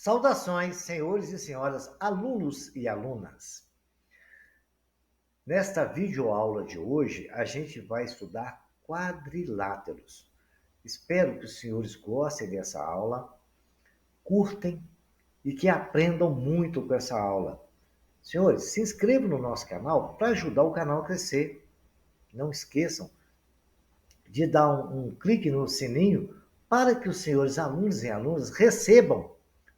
Saudações, senhores e senhoras, alunos e alunas. Nesta videoaula de hoje, a gente vai estudar quadriláteros. Espero que os senhores gostem dessa aula, curtem e que aprendam muito com essa aula. Senhores, se inscrevam no nosso canal para ajudar o canal a crescer. Não esqueçam de dar um clique no sininho para que os senhores alunos e alunas recebam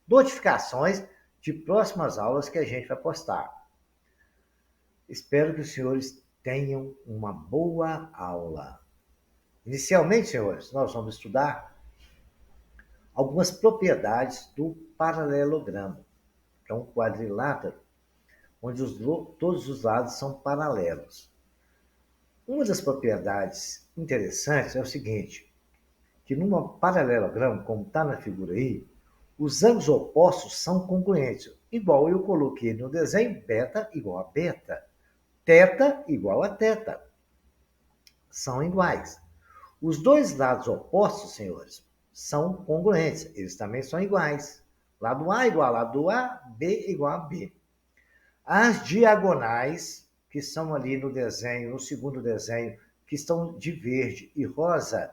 notificações de próximas aulas que a gente vai postar. Espero que os senhores tenham uma boa aula. Inicialmente, senhores, nós vamos estudar algumas propriedades do paralelogramo, que é um quadrilátero, onde todos os lados são paralelos. Uma das propriedades interessantes é o seguinte, que num paralelogramo, como está na figura aí, os ângulos opostos são congruentes. Igual eu coloquei no desenho, beta igual a beta, teta igual a teta. São iguais. Os dois lados opostos, senhores, são congruentes. Eles também são iguais. Lado A igual a lado A, B igual a B. As diagonais, que são ali no desenho, no segundo desenho, que estão de verde e rosa,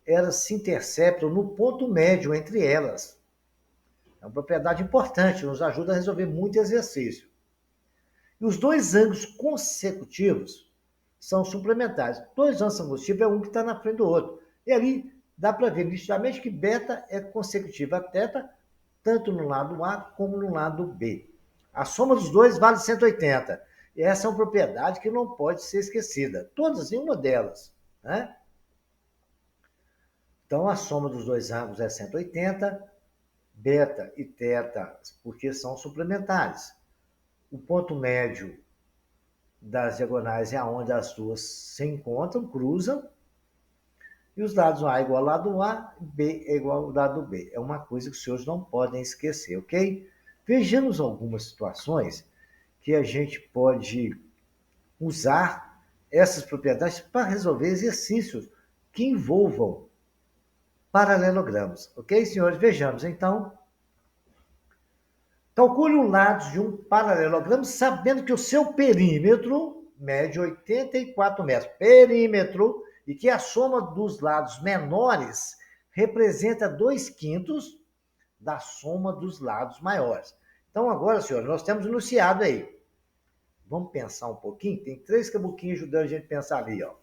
elas se interceptam no ponto médio entre elas. É uma propriedade importante, nos ajuda a resolver muito exercício. E os dois ângulos consecutivos são suplementares. Dois ângulos consecutivos é um que está na frente do outro. E ali dá para ver nitidamente que beta é consecutiva a teta, tanto no lado A como no lado B. A soma dos dois vale 180. E essa é uma propriedade que não pode ser esquecida. Todas em uma delas. Né? Então, a soma dos dois ângulos é 180, beta e teta, porque são suplementares. O ponto médio das diagonais é onde as duas se encontram, cruzam, e os lados A igual ao lado A, B é igual ao lado B. É uma coisa que os senhores não podem esquecer, ok? Vejamos algumas situações que a gente pode usar essas propriedades para resolver exercícios que envolvam paralelogramos, ok, senhores? Vejamos, então. Calcule os lados de um paralelogramo sabendo que o seu perímetro mede 84 metros. Perímetro, e que a soma dos lados menores representa 2/5 da soma dos lados maiores. Então, agora, senhores, nós temos enunciado aí. Vamos pensar um pouquinho? Tem 3 cabuquinhos ajudando a gente a pensar ali, ó.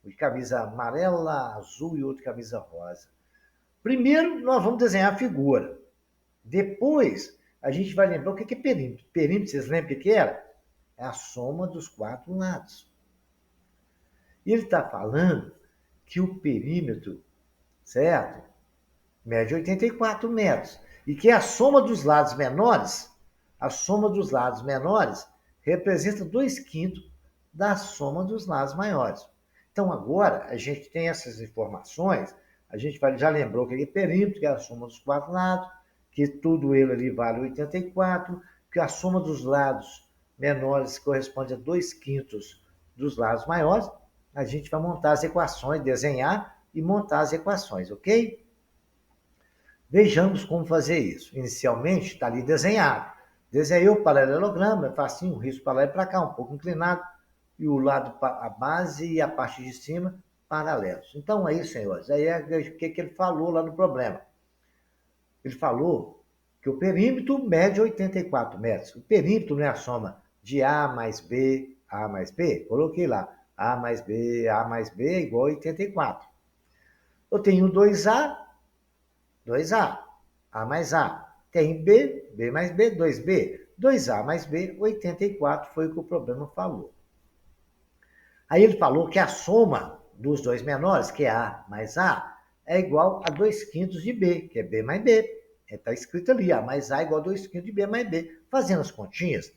Um de camisa amarela, azul e outro de camisa rosa. Primeiro, nós vamos desenhar a figura. Depois, a gente vai lembrar o que é perímetro. Perímetro, vocês lembram o que era? É a soma dos 4 lados. E ele está falando que o perímetro, certo? Mede 84 metros. E que a soma dos lados menores, representa 2/5 da soma dos lados maiores. Então, agora, a gente tem essas informações, a gente já lembrou que é perímetro, que é a soma dos 4 lados, que tudo ele ali vale 84, que a soma dos lados menores corresponde a 2/5 dos lados maiores. A gente vai montar as equações, desenhar e montar as equações, ok? Vejamos como fazer isso. Inicialmente, está ali desenhado. Desenhei o paralelogramo, é facinho, um risco para lá e para cá, um pouco inclinado, e o lado, a base e a parte de cima paralelos. Então, aí, senhores, aí é o que ele falou lá no problema. Ele falou que o perímetro mede 84 metros. O perímetro não é a soma de A mais B, A mais B. Coloquei lá, A mais B é igual a 84. Eu tenho 2A, 2A, A mais A. Tem B, B mais B, 2B. 2A mais B, 84 foi o que o problema falou. Aí ele falou que a soma dos dois menores, que é A mais A, é igual a 2/5 de B, que é B mais B. Está escrito ali, A mais A é igual a 2/5 de B mais B. Fazendo as continhas,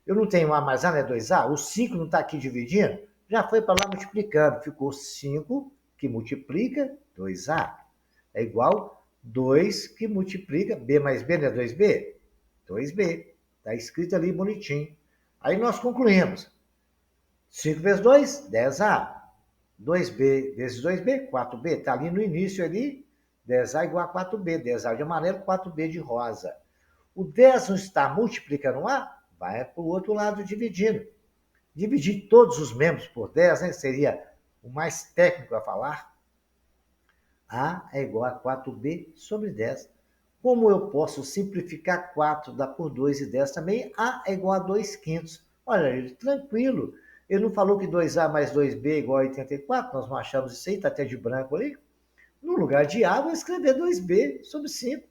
eu não tenho A mais A, não é 2A? O 5 não está aqui dividindo? Já foi para lá multiplicando. Ficou 5 que multiplica 2A. É igual 2 que multiplica B mais B, não é 2B? 2B. Está escrito ali bonitinho. Aí nós concluímos. 5 vezes 2, 10A. 2B vezes 2B, 4B. Está ali no início ali, 10A igual a 4B. 10A de amarelo, 4B de rosa. O 10 não está multiplicando A? Vai para o outro lado dividindo. Dividir todos os membros por 10, né, seria o mais técnico a falar. A é igual a 4B sobre 10. Como eu posso simplificar 4, dá por 2 e 10 também, A é igual a 2 quintos. Olha, ele tranquilo. Ele não falou que 2A mais 2B é igual a 84? Nós não achamos isso aí, está até de branco ali. No lugar de A, vou escrever 2B sobre 5.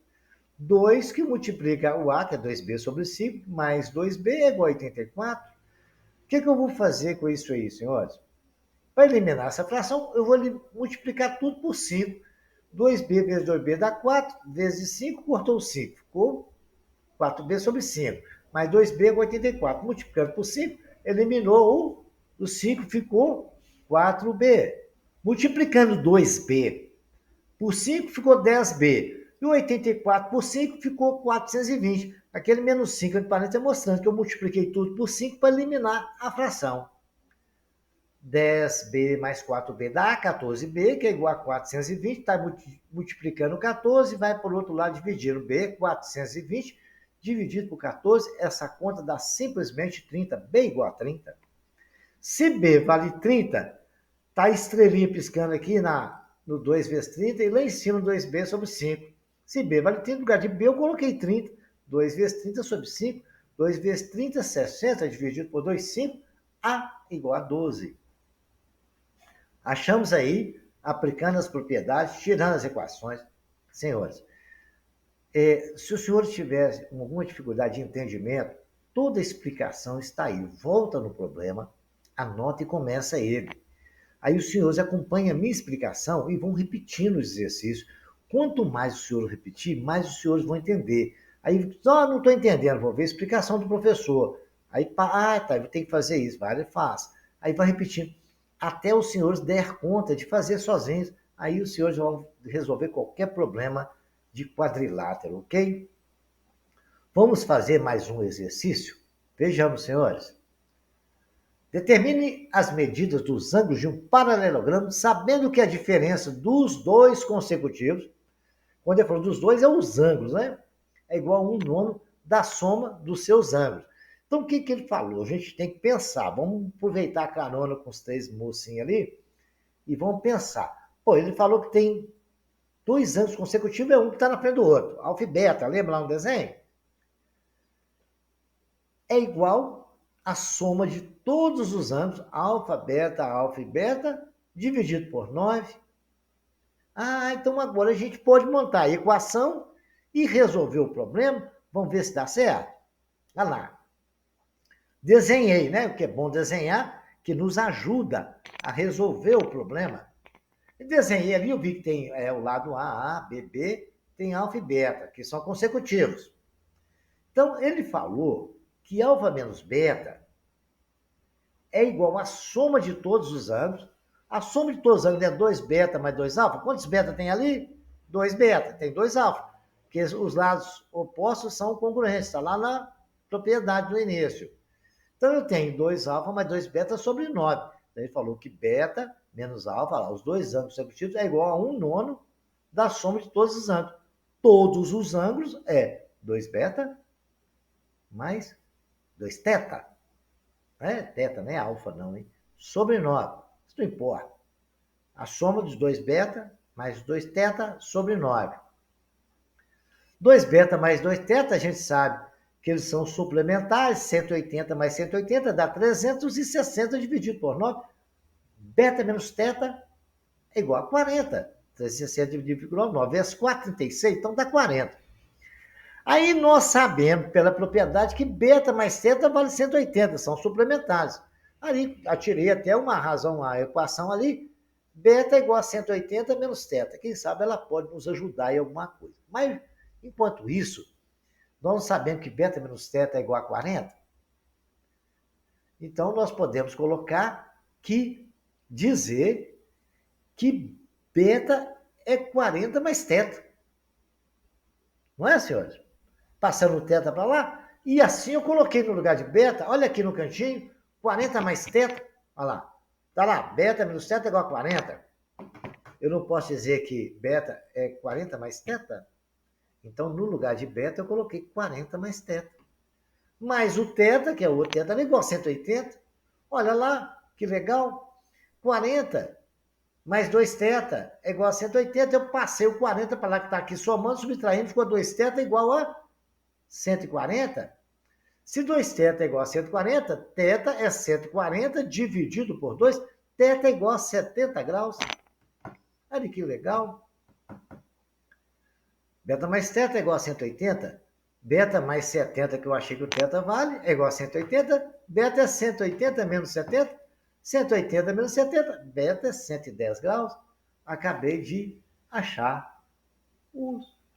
2 que multiplica o A, que é 2B sobre 5, mais 2B é igual a 84. O que eu vou fazer com isso aí, senhores? Para eliminar essa fração, eu vou multiplicar tudo por 5. 2B vezes 2B dá 4, vezes 5, cortou o 5. Ficou 4B sobre 5. Mais 2B é 84. Multiplicando por 5, eliminou o 5, ficou 4B. Multiplicando 2B por 5, ficou 10B. E o 84 por 5 ficou 420. Aquele menos 5 entre parênteses mostrando que eu multipliquei tudo por 5 para eliminar a fração. 10B mais 4B dá 14B, que é igual a 420. Está multiplicando 14, vai para o outro lado dividindo B, 420, dividido por 14. Essa conta dá simplesmente 30. B igual a 30. Se B vale 30, está a estrelinha piscando aqui no 2 vezes 30 e lá em cima 2B sobre 5. Se B vale 30, no lugar de B eu coloquei 30. 2 vezes 30 sobre 5. 2 vezes 30, 60, dividido por 2, 5. A igual a 12. Achamos aí, aplicando as propriedades, tirando as equações. Senhores, se os senhores tiverem alguma dificuldade de entendimento, toda a explicação está aí. Volta no problema, anota e começa ele. Aí os senhores acompanham a minha explicação e vão repetindo os exercícios. Quanto mais o senhor repetir, mais os senhores vão entender. Aí, não estou entendendo, vou ver a explicação do professor. Aí, tá, eu tenho que fazer isso. Vai, ele faz. Aí vai repetindo. Até os senhores der conta de fazer sozinhos. Aí os senhores vão resolver qualquer problema de quadrilátero, ok? Vamos fazer mais um exercício? Vejamos, senhores. Determine as medidas dos ângulos de um paralelogramo, sabendo que a diferença dos dois consecutivos, quando ele falou dos dois, é os ângulos, né? É igual a 1/9 da soma dos seus ângulos. Então, o que ele falou? A gente tem que pensar. Vamos aproveitar a carona com os 3 mocinhos ali e vamos pensar. Pô, ele falou que tem 2 ângulos consecutivos, é um que está na frente do outro. Alfa e beta, lembra lá no desenho? É igual a soma de todos os ângulos, alfa e beta, dividido por 9. Então agora a gente pode montar a equação e resolver o problema. Vamos ver se dá certo? Olha lá. Desenhei, né? O que é bom desenhar, que nos ajuda a resolver o problema. E desenhei ali, eu vi que tem o lado A, B, B, tem alfa e beta, que são consecutivos. Então, ele falou que alfa menos beta é igual à soma de todos os ângulos. A soma de todos os ângulos é 2 beta mais 2 alfa. Quantos beta tem ali? 2 beta, tem 2 alfa. Porque os lados opostos são congruentes, está lá na propriedade do início. Então, eu tenho 2 alfa mais 2 beta sobre 9. Então, ele falou que beta menos alfa, lá, os dois ângulos consecutivos, é igual a 1/9 da soma de todos os ângulos. Todos os ângulos é 2 beta mais 2 teta. Teta, não é alfa não, hein? Sobre 9. Isso não importa. A soma dos 2 beta mais 2 teta sobre 9. 2 beta mais 2 teta, a gente sabe que eles são suplementares. 180 mais 180 dá 360 dividido por 9. Beta menos teta é igual a 40. 360 dividido por 9 vezes 436, então dá 40. Aí nós sabemos pela propriedade que beta mais teta vale 180, são suplementares. Ali, atirei até uma razão, uma equação ali, beta é igual a 180 menos teta. Quem sabe ela pode nos ajudar em alguma coisa. Mas, enquanto isso, nós não sabemos que beta menos teta é igual a 40. Então, nós podemos colocar dizer que beta é 40 mais teta. Não é, senhores? Passando o teta para lá. E assim eu coloquei no lugar de beta, olha aqui no cantinho, 40 mais teta. Olha lá. Tá lá, beta menos teta é igual a 40. eu não posso dizer que beta é 40 mais teta? Então, no lugar de beta, eu coloquei 40 mais teta. Mas o teta, que é o outro teta, é igual a 180. Olha lá, que legal. 40 mais 2 teta é igual a 180. Eu passei o 40 para lá que está aqui somando, subtraindo, ficou 2 teta igual a 140. Se 2 teta é igual a 140, teta é 140 dividido por 2, teta é igual a 70 graus. Olha que legal. Beta mais teta é igual a 180. Beta mais 70, que eu achei que o teta vale, é igual a 180. Beta é 180 menos 70. 180 menos 70. Beta é 110 graus. Acabei de achar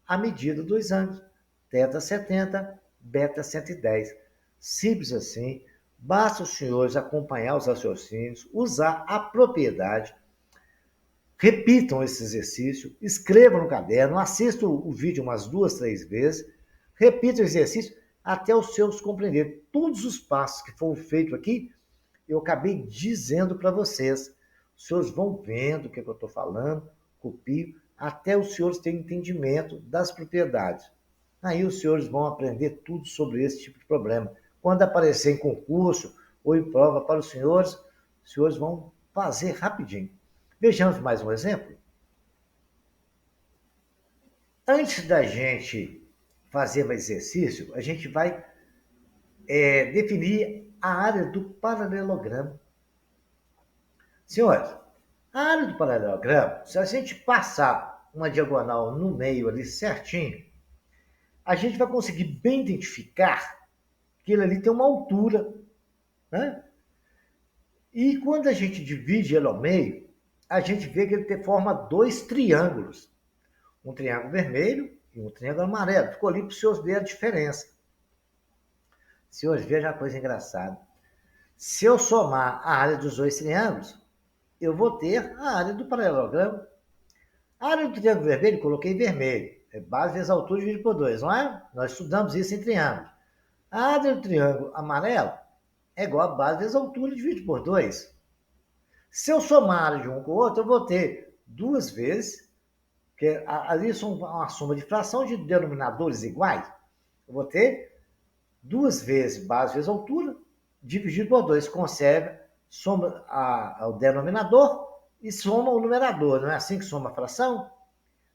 a medida dos ângulos. Teta 70, beta 110. Simples assim. Basta os senhores acompanhar os raciocínios, usar a propriedade. Repitam esse exercício, escrevam no caderno, assistam o vídeo umas 2, 3 vezes, repitam o exercício até os seus compreenderem. Todos os passos que foram feitos aqui, eu acabei dizendo para vocês. Os senhores vão vendo o que eu estou falando, copio, até os senhores terem entendimento das propriedades. Aí os senhores vão aprender tudo sobre esse tipo de problema. Quando aparecer em concurso ou em prova para os senhores vão fazer rapidinho. Vejamos mais um exemplo. Antes da gente fazer o exercício, a gente vai definir a área do paralelogramo. Senhores, a área do paralelogramo, se a gente passar uma diagonal no meio ali certinho, a gente vai conseguir bem identificar que ele ali tem uma altura, né? E quando a gente divide ele ao meio, a gente vê que ele forma 2 triângulos. Um triângulo vermelho e um triângulo amarelo. Ficou ali para os senhores verem a diferença. Senhores, vejam uma coisa engraçada. Se eu somar a área dos 2 triângulos, eu vou ter a área do paralelogramo. A área do triângulo vermelho, coloquei vermelho. É base vezes altura dividido por 2, não é? Nós estudamos isso em triângulos. A área do triângulo amarelo é igual a base vezes altura dividido por 2. Se eu somar a área de um com o outro, eu vou ter 2 vezes, que ali são uma soma de fração de denominadores iguais. Eu vou ter 2 vezes base vezes altura, dividido por 2. Conserva, soma o denominador e soma o numerador. Não é assim que soma a fração?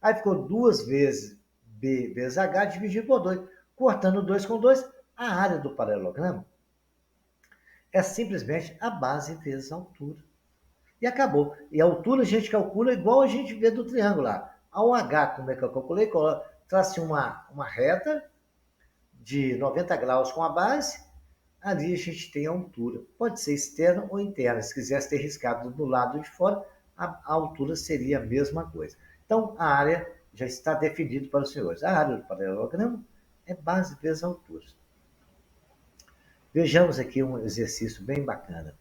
Aí ficou 2 vezes b vezes h dividido por 2. Cortando 2 com 2, a área do paralelogramo é simplesmente a base vezes a altura. E acabou. E a altura a gente calcula igual a gente vê do triângulo lá. Ao H, como é que eu calculei? Trace uma reta de 90 graus com a base. Ali a gente tem a altura. Pode ser externa ou interna. Se quisesse ter riscado do lado de fora, a altura seria a mesma coisa. Então, a área já está definida para os senhores. A área do paralelogramo é base vezes altura. Vejamos aqui um exercício bem bacana.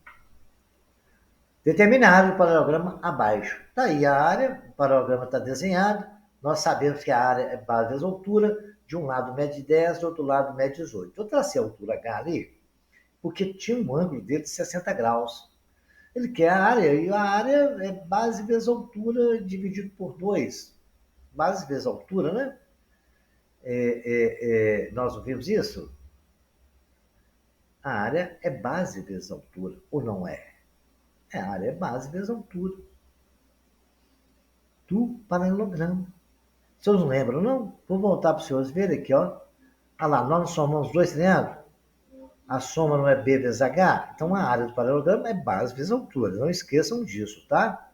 Determine a área do paralelogramo abaixo. Está aí a área, o paralelogramo está desenhado. Nós sabemos que a área é base vezes altura. De um lado mede 10, do outro lado mede 18. Eu tracei a altura H ali, porque tinha um ângulo dele de 60 graus. Ele quer a área, e a área é base vezes altura dividido por 2. Base vezes altura, né? Nós não vimos isso? A área é base vezes altura, ou não é? A área é base vezes altura do paralelogramo. Vocês não lembram, não? Vou voltar para os senhores verem aqui, ó. Olha lá, nós somamos 2 triângulos. A soma não é B vezes H? Então a área do paralelogramo é base vezes altura. Não esqueçam disso, tá?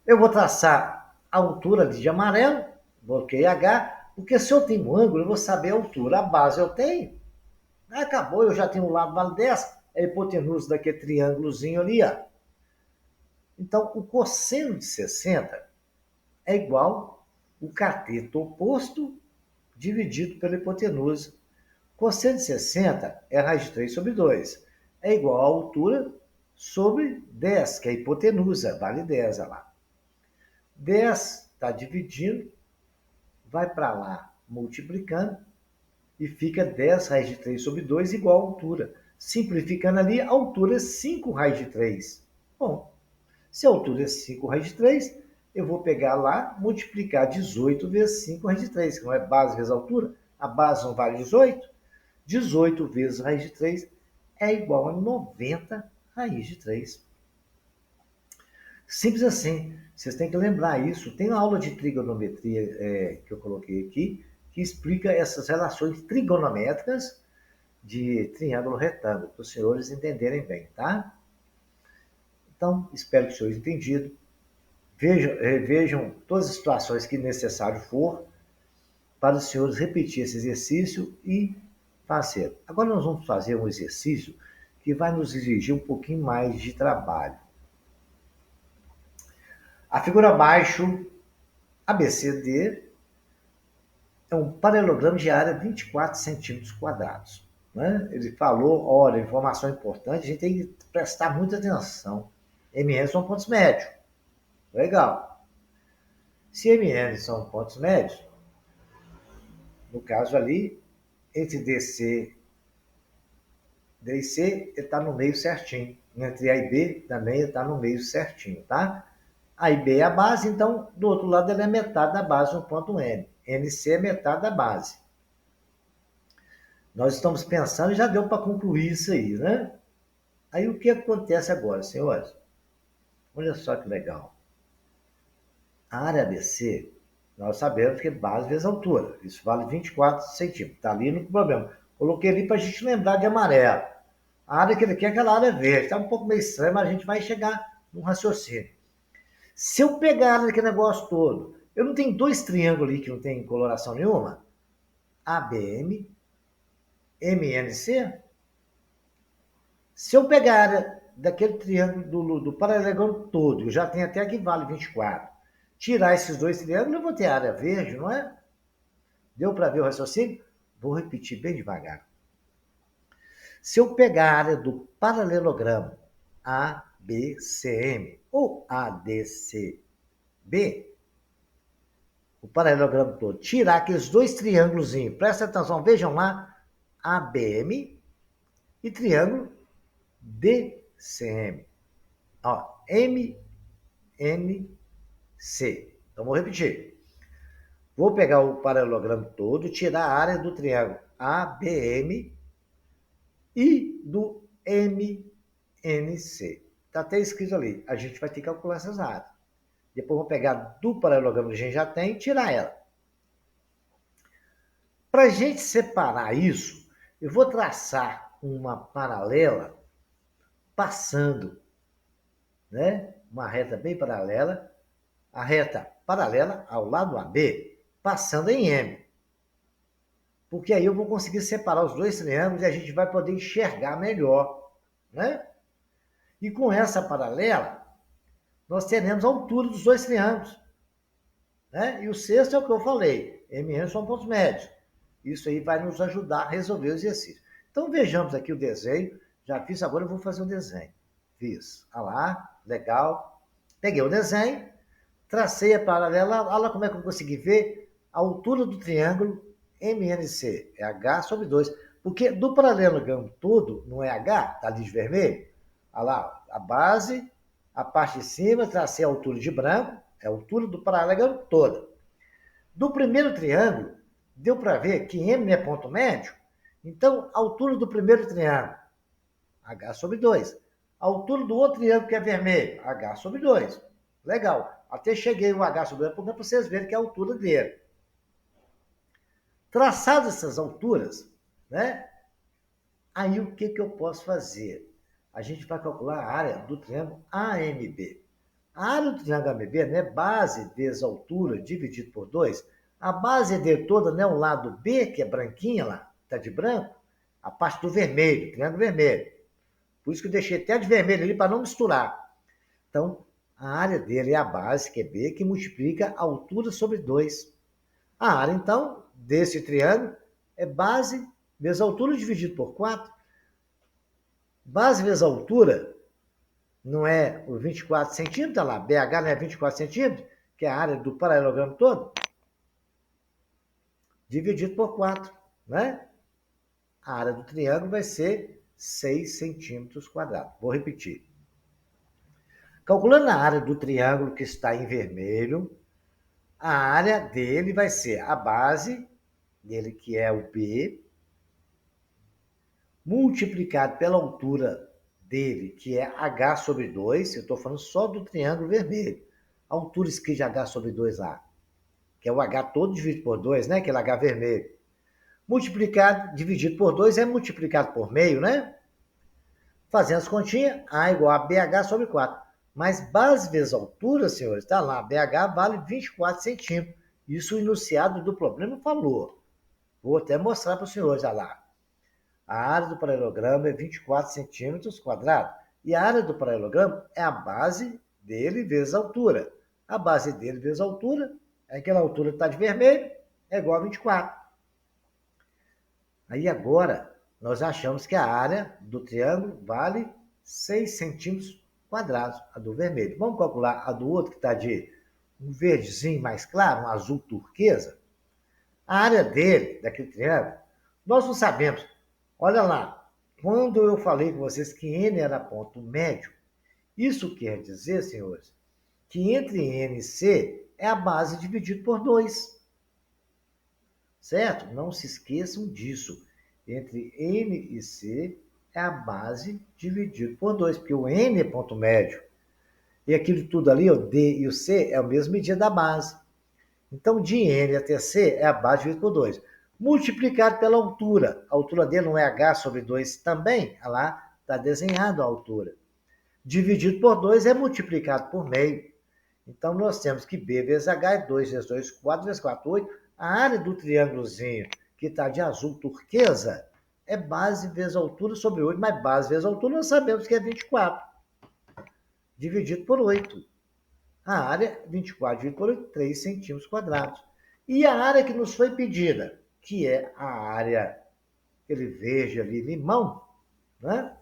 Eu vou traçar a altura ali de amarelo, bloqueei H, porque se eu tenho um ângulo, eu vou saber a altura. A base eu tenho. Acabou, eu já tenho o lado vale 10, a hipotenusa daquele triângulozinho ali, ó. Então, o cosseno de 60 é igual o cateto oposto dividido pela hipotenusa. Cosseno de 60 é raiz de 3 sobre 2. É igual a altura sobre 10, que é a hipotenusa, vale 10, olha lá. 10 está dividindo, vai para lá multiplicando, e fica 10 raiz de 3 sobre 2 igual a altura. Simplificando ali, a altura é 5 raiz de 3. Bom, se a altura é 5 raiz de 3, eu vou pegar lá, multiplicar 18 vezes 5 raiz de 3, que não é base vezes altura. A base não vale 18. 18 vezes raiz de 3 é igual a 90 raiz de 3. Simples assim. Vocês têm que lembrar isso. Tem uma aula de trigonometria que eu coloquei aqui, que explica essas relações trigonométricas de triângulo retângulo, para os senhores entenderem bem, tá? Então, espero que os senhores entendido. Revejam todas as situações que necessário for para os senhores repetir esse exercício e fazer. Agora nós vamos fazer um exercício que vai nos exigir um pouquinho mais de trabalho. A figura abaixo, ABCD, é um paralelogramo de área 24 centímetros quadrados. Né? Ele falou, olha, informação importante, a gente tem que prestar muita atenção. MN são pontos médios. Legal. Se MN são pontos médios, no caso ali, entre DC e C, ele está no meio certinho. Entre A e B, também ele está no meio certinho, tá? A e B é a base, então, do outro lado, ele é metade da base no ponto N. NC é metade da base. Nós estamos pensando, já deu para concluir isso aí, né? Aí o que acontece agora, senhores? Olha só que legal. A área ABC, nós sabemos que é base vezes altura. Isso vale 24 centímetros. Está ali no problema. Coloquei ali para a gente lembrar de amarelo. A área que ele quer é aquela área verde. Está um pouco meio estranho, mas a gente vai chegar num raciocínio. Se eu pegar aquele negócio todo, eu não tenho dois triângulos ali que não tem coloração nenhuma? ABM, MNC. Se eu pegar a área daquele triângulo do paralelogramo todo, eu já tenho até que vale 24, tirar esses dois triângulos, eu vou ter a área verde, não é? Deu para ver o raciocínio? Vou repetir bem devagar. Se eu pegar a área do paralelogramo ABCM ou ADCB, o paralelogramo todo, tirar aqueles dois triângulos, presta atenção, vejam lá, ABM e triângulo DCM. Ó, MNC. Então, vou repetir. Vou pegar o paralelogramo todo, tirar a área do triângulo ABM e do MNC. Está até escrito ali. A gente vai ter que calcular essas áreas. Depois vou pegar do paralelogramo que a gente já tem e tirar ela. Para a gente separar isso, eu vou traçar uma paralela passando, né? Uma reta bem paralela, a reta paralela ao lado AB, passando em M. Porque aí eu vou conseguir separar os dois triângulos e a gente vai poder enxergar melhor, né? E com essa paralela, nós teremos a altura dos dois triângulos, né? E o sexto é o que eu falei, MN são pontos médios. Isso aí vai nos ajudar a resolver o exercício. Então vejamos aqui o desenho. Já fiz, agora eu vou fazer um desenho. Fiz. Olha lá, legal. Peguei o desenho, tracei a paralela. Olha lá como é que eu consegui ver a altura do triângulo MNC. É H sobre 2. Porque do paralelogramo todo, não é H, está ali de vermelho. Olha lá, a base, a parte de cima, tracei a altura de branco, é a altura do paralelogramo toda. Do primeiro triângulo, deu para ver que M é ponto médio, então a altura do primeiro triângulo, H sobre 2. A altura do outro triângulo que é vermelho, H sobre 2. Legal. Até cheguei o H sobre 2, para vocês verem que é a altura dele. Traçadas essas alturas, né? Aí o que eu posso fazer? A gente vai calcular a área do triângulo AMB. A área do triângulo AMB, né? Base vezes altura dividido por 2. A base dele toda, né? O lado B, que é branquinha lá, tá de branco, a parte do vermelho, triângulo vermelho. Por isso que eu deixei até de vermelho ali para não misturar. Então, a área dele é a base, que é B, que multiplica a altura sobre 2. A área, então, desse triângulo é base vezes altura dividido por 4. Base vezes altura não é o 24 centímetros, lá, BH não é 24 centímetros, que é a área do paralelogramo todo, dividido por 4, né? A área do triângulo vai ser 6 centímetros quadrados. Vou repetir. Calculando a área do triângulo que está em vermelho, a área dele vai ser a base dele, que é o B, multiplicado pela altura dele, que é h sobre 2. Eu estou falando só do triângulo vermelho. A altura escrita de h sobre 2a, que é o h todo dividido por 2, né? Aquele h vermelho. Multiplicado, dividido por 2 é multiplicado por meio, né? Fazendo as continhas, A igual a BH sobre 4. Mas base vezes altura, senhores, está lá, BH vale 24 centímetros. Isso o enunciado do problema falou. Vou até mostrar para os senhores, olha lá. A área do paralelogramo é 24 centímetros quadrados. E a área do paralelogramo é a base dele vezes a altura. A base dele vezes a altura, é aquela altura que está de vermelho, é igual a 24. Aí agora, nós achamos que a área do triângulo vale 6 centímetros quadrados, a do vermelho. Vamos calcular a do outro, que está de um verdezinho mais claro, um azul turquesa? A área dele, daquele triângulo, nós não sabemos. Olha lá, quando eu falei com vocês que N era ponto médio, isso quer dizer, senhores, que entre N e C é a base dividido por 2. Certo? Não se esqueçam disso. Entre N e C é a base dividido por 2, porque o N é ponto médio. E aquilo tudo ali, o D e o C, é a mesma medida da base. Então, de N até C é a base dividido por 2. Multiplicado pela altura. A altura dele não é H sobre 2 também? Olha lá, está desenhado a altura. Dividido por 2 é multiplicado por meio. Então, nós temos que B vezes H é 2 vezes 2, 4 vezes 4, 8. A área do triângulozinho, que está de azul turquesa, é base vezes altura sobre 8, mas base vezes altura nós sabemos que é 24. Dividido por 8. A área, 24 dividido por 8, 3 centímetros quadrados. E a área que nos foi pedida, que é a área, aquele verde ali, limão, né?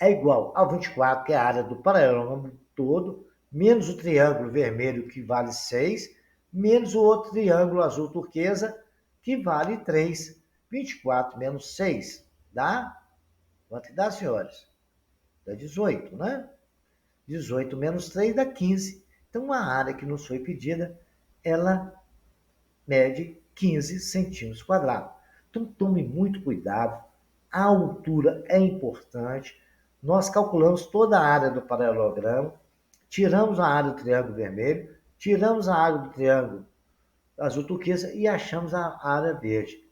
É igual ao 24, que é a área do paralelogramo todo, menos o triângulo vermelho, que vale 6, menos o outro triângulo azul turquesa, que vale 3. 24 menos 6 dá? Quanto dá, senhores? Dá 18, né? 18 menos 3 dá 15. Então, a área que nos foi pedida, ela mede 15 centímetros quadrados. Então, tome muito cuidado. A altura é importante. Nós calculamos toda a área do paralelogramo, tiramos a área do triângulo vermelho, tiramos a área do triângulo azul turquesa e achamos a área verde.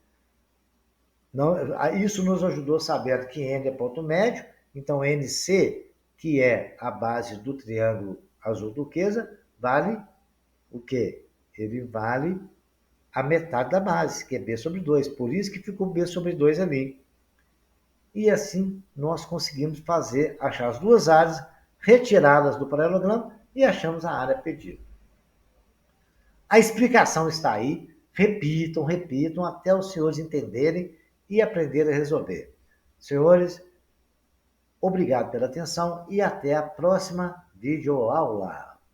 Não, isso nos ajudou a saber que N é ponto médio, então NC, que é a base do triângulo azul turquesa, vale o quê? Ele vale a metade da base, que é B sobre 2. Por isso que ficou B sobre 2 ali. E assim nós conseguimos achar as duas áreas, retirá-las do paralelogramo e achamos a área pedida. A explicação está aí. Repitam, repitam, até os senhores entenderem e aprenderem a resolver. Senhores, obrigado pela atenção e até a próxima videoaula.